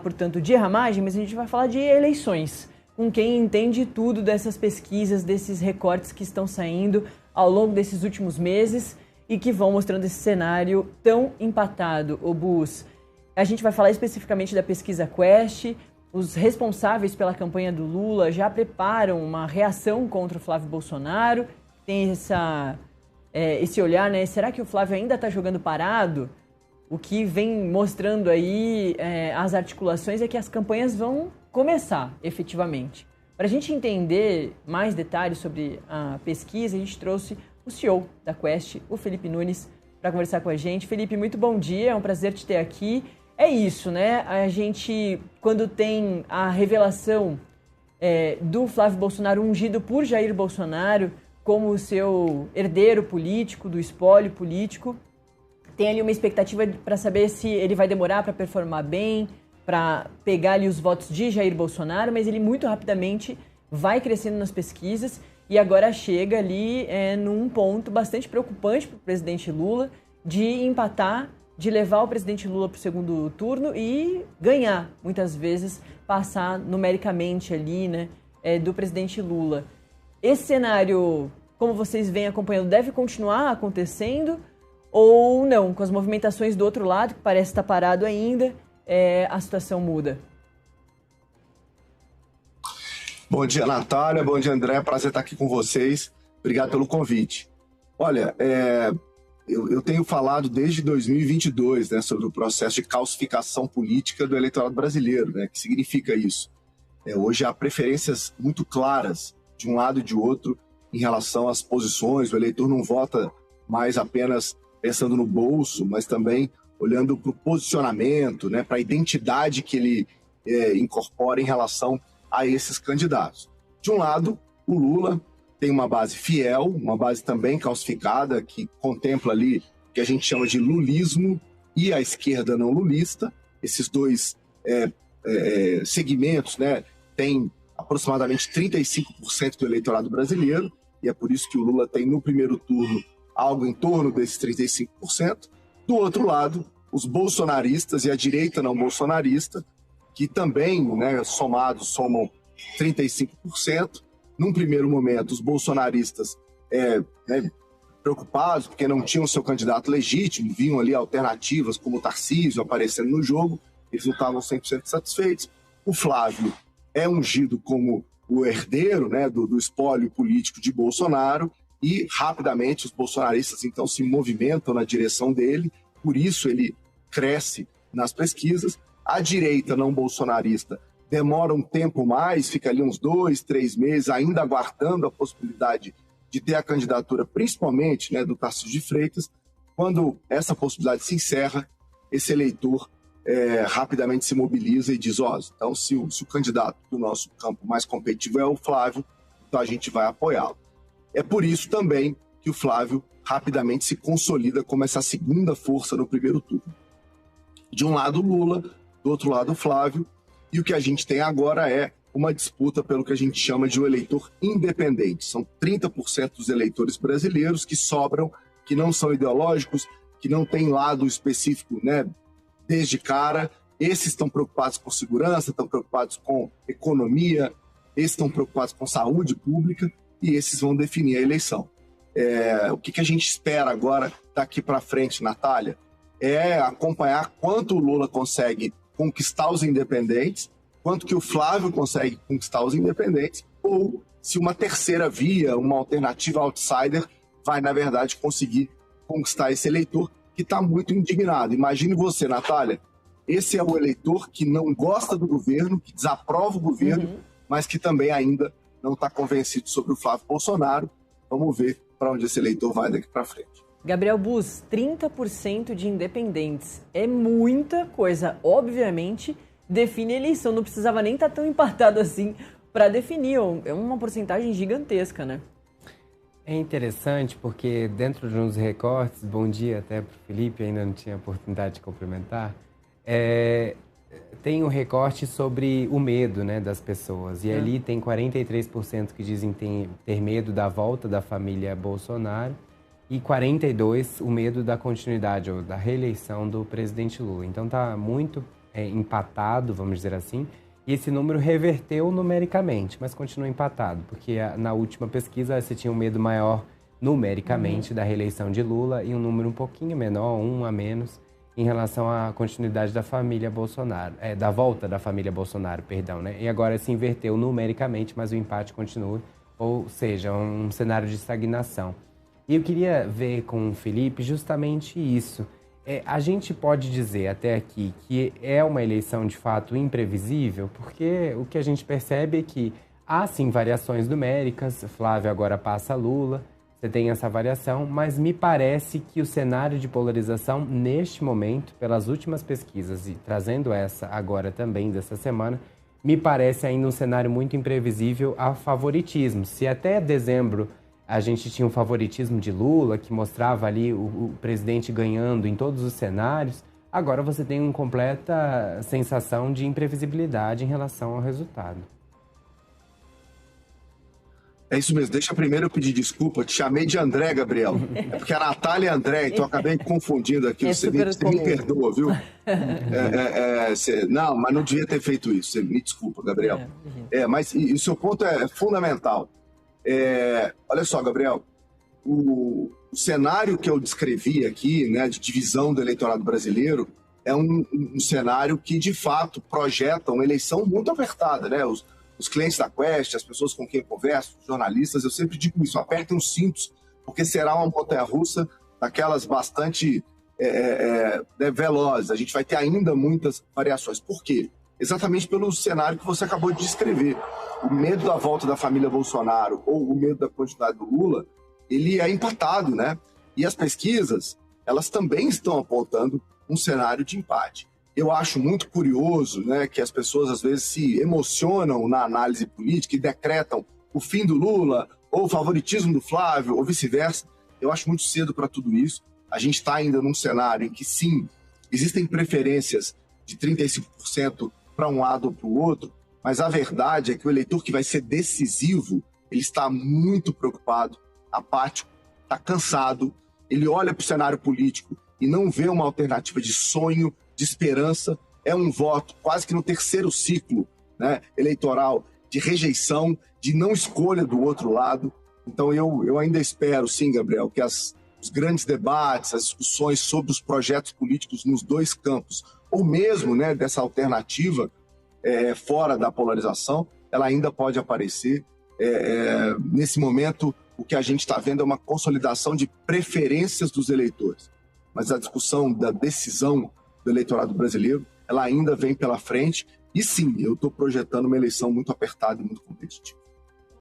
portanto, de ramagem, mas a gente vai falar de eleições, com quem entende tudo dessas pesquisas, desses recortes que estão saindo ao longo desses últimos meses e que vão mostrando esse cenário tão empatado. Ô Bus, a gente vai falar especificamente da pesquisa Quest. Os responsáveis pela campanha do Lula já preparam uma reação contra o Flávio Bolsonaro. Tem esse olhar, né? Será que o Flávio ainda está jogando parado? O que vem mostrando aí as articulações é que as campanhas vão começar, efetivamente. Para a gente entender mais detalhes sobre a pesquisa, a gente trouxe o CEO da Quest, o Felipe Nunes, para conversar com a gente. Felipe, muito bom dia, é um prazer te ter aqui. É isso, né? A gente, quando tem a revelação do Flávio Bolsonaro ungido por Jair Bolsonaro como o seu herdeiro político, do espólio político, tem ali uma expectativa para saber se ele vai demorar para performar bem, para pegar ali os votos de Jair Bolsonaro, mas ele muito rapidamente vai crescendo nas pesquisas e agora chega ali num ponto bastante preocupante para o presidente Lula de empatar, de levar o presidente Lula para o segundo turno e ganhar, muitas vezes, passar numericamente ali, né, do presidente Lula. Esse cenário, como vocês vêm acompanhando, deve continuar acontecendo ou não? Com as movimentações do outro lado, que parece estar parado ainda, a situação muda. Bom dia, Natália. Bom dia, André. Prazer estar aqui com vocês. Obrigado pelo convite. Olha, eu tenho falado desde 2022, né, sobre o processo de calcificação política do eleitorado brasileiro, né, que significa isso. Hoje há preferências muito claras de um lado e de outro em relação às posições. O eleitor não vota mais apenas pensando no bolso, mas também olhando para o posicionamento, né, para a identidade que ele incorpora em relação a esses candidatos. De um lado, o Lula tem uma base fiel, uma base também calcificada, que contempla ali o que a gente chama de lulismo e a esquerda não lulista. Esses dois segmentos, né, têm aproximadamente 35% do eleitorado brasileiro, e é por isso que o Lula tem no primeiro turno algo em torno desses 35%. Do outro lado, os bolsonaristas e a direita não bolsonarista, que também, né, somam 35%. Num primeiro momento, os bolsonaristas preocupados porque não tinham seu candidato legítimo, viam ali alternativas como o Tarcísio aparecendo no jogo, eles não estavam 100% satisfeitos. O Flávio é ungido como o herdeiro, né, do espólio político de Bolsonaro, e rapidamente os bolsonaristas então se movimentam na direção dele, por isso ele cresce nas pesquisas. A direita não bolsonarista demora um tempo mais, fica ali uns 2, 3 meses ainda aguardando a possibilidade de ter a candidatura, principalmente, né, do Tarcísio de Freitas. Quando essa possibilidade se encerra, esse eleitor rapidamente se mobiliza e diz, então se o candidato do nosso campo mais competitivo é o Flávio, então a gente vai apoiá-lo. É por isso também que o Flávio rapidamente se consolida como essa segunda força no primeiro turno. De um lado, Lula, do outro lado, Flávio, e o que a gente tem agora é uma disputa pelo que a gente chama de um eleitor independente. São 30% dos eleitores brasileiros que sobram, que não são ideológicos, que não têm lado específico, né, desde cara. Esses estão preocupados com segurança, estão preocupados com economia, esses estão preocupados com saúde pública, e esses vão definir a eleição. O que a gente espera agora daqui para frente, Natália, é acompanhar quanto o Lula consegue conquistar os independentes, quanto que o Flávio consegue conquistar os independentes, ou se uma terceira via, uma alternativa outsider, vai, na verdade, conseguir conquistar esse eleitor que está muito indignado. Imagine você, Natália, esse é o eleitor que não gosta do governo, que desaprova o governo, mas que também ainda não está convencido sobre o Flávio Bolsonaro. Vamos ver para onde esse eleitor vai daqui para frente. Gabriel Bus, 30% de independentes é muita coisa. Obviamente, define a eleição. Não precisava nem estar tão empatado assim para definir. É uma porcentagem gigantesca, né? É interessante porque dentro de uns recortes, bom dia até para o Felipe, ainda não tinha oportunidade de cumprimentar, tem um recorte sobre o medo, né, das pessoas. E ali tem 43% que dizem ter medo da volta da família Bolsonaro e 42% o medo da continuidade ou da reeleição do presidente Lula. Então está muito empatado, vamos dizer assim, e esse número reverteu numericamente, mas continua empatado, porque na última pesquisa você tinha um medo maior numericamente da reeleição de Lula e um número um pouquinho menor, 1 a menos, em relação à continuidade da família Bolsonaro, da volta da família Bolsonaro, perdão, né? E agora se inverteu numericamente, mas o empate continua, ou seja, um cenário de estagnação. E eu queria ver com o Felipe justamente isso. A gente pode dizer até aqui que é uma eleição de fato imprevisível, porque o que a gente percebe é que há sim variações numéricas, Flávio agora passa Lula, você tem essa variação, mas me parece que o cenário de polarização neste momento, pelas últimas pesquisas e trazendo essa agora também dessa semana, me parece ainda um cenário muito imprevisível a favoritismo. Se até dezembro a gente tinha um favoritismo de Lula, que mostrava ali o presidente ganhando em todos os cenários, agora você tem uma completa sensação de imprevisibilidade em relação ao resultado. É isso mesmo. Deixa primeiro eu pedir desculpa. Te chamei de André, Gabriel. É porque a Natália é André, então eu acabei confundindo aqui. Você me perdoa, viu? Não, mas não devia ter feito isso. Você me desculpa, Gabriel. Mas o seu ponto é fundamental. Olha só, Gabriel. O cenário que eu descrevi aqui, né, de divisão do eleitorado brasileiro, é um cenário que, de fato, projeta uma eleição muito apertada, né? Os clientes da Quest, as pessoas com quem eu converso, os jornalistas, eu sempre digo isso, apertem os cintos, porque será uma montanha-russa daquelas bastante velozes. A gente vai ter ainda muitas variações. Por quê? Exatamente pelo cenário que você acabou de descrever. O medo da volta da família Bolsonaro ou o medo da continuidade do Lula, ele é empatado, né? E as pesquisas, elas também estão apontando um cenário de empate. Eu acho muito curioso, né, que as pessoas às vezes se emocionam na análise política e decretam o fim do Lula ou o favoritismo do Flávio ou vice-versa. Eu acho muito cedo para tudo isso. A gente está ainda num cenário em que, sim, existem preferências de 35% para um lado ou para o outro, mas a verdade é que o eleitor que vai ser decisivo, ele está muito preocupado, apático, está cansado, ele olha para o cenário político e não vê uma alternativa de sonho, de esperança. É um voto quase que no terceiro ciclo, né, eleitoral, de rejeição, de não escolha do outro lado. Então eu ainda espero, sim, Gabriel, que os grandes debates, as discussões sobre os projetos políticos nos dois campos, ou mesmo, né, dessa alternativa fora da polarização, ela ainda pode aparecer. Nesse momento, o que a gente está vendo é uma consolidação de preferências dos eleitores. Mas a discussão da decisão do eleitorado brasileiro, ela ainda vem pela frente. E sim, eu estou projetando uma eleição muito apertada e muito competitiva.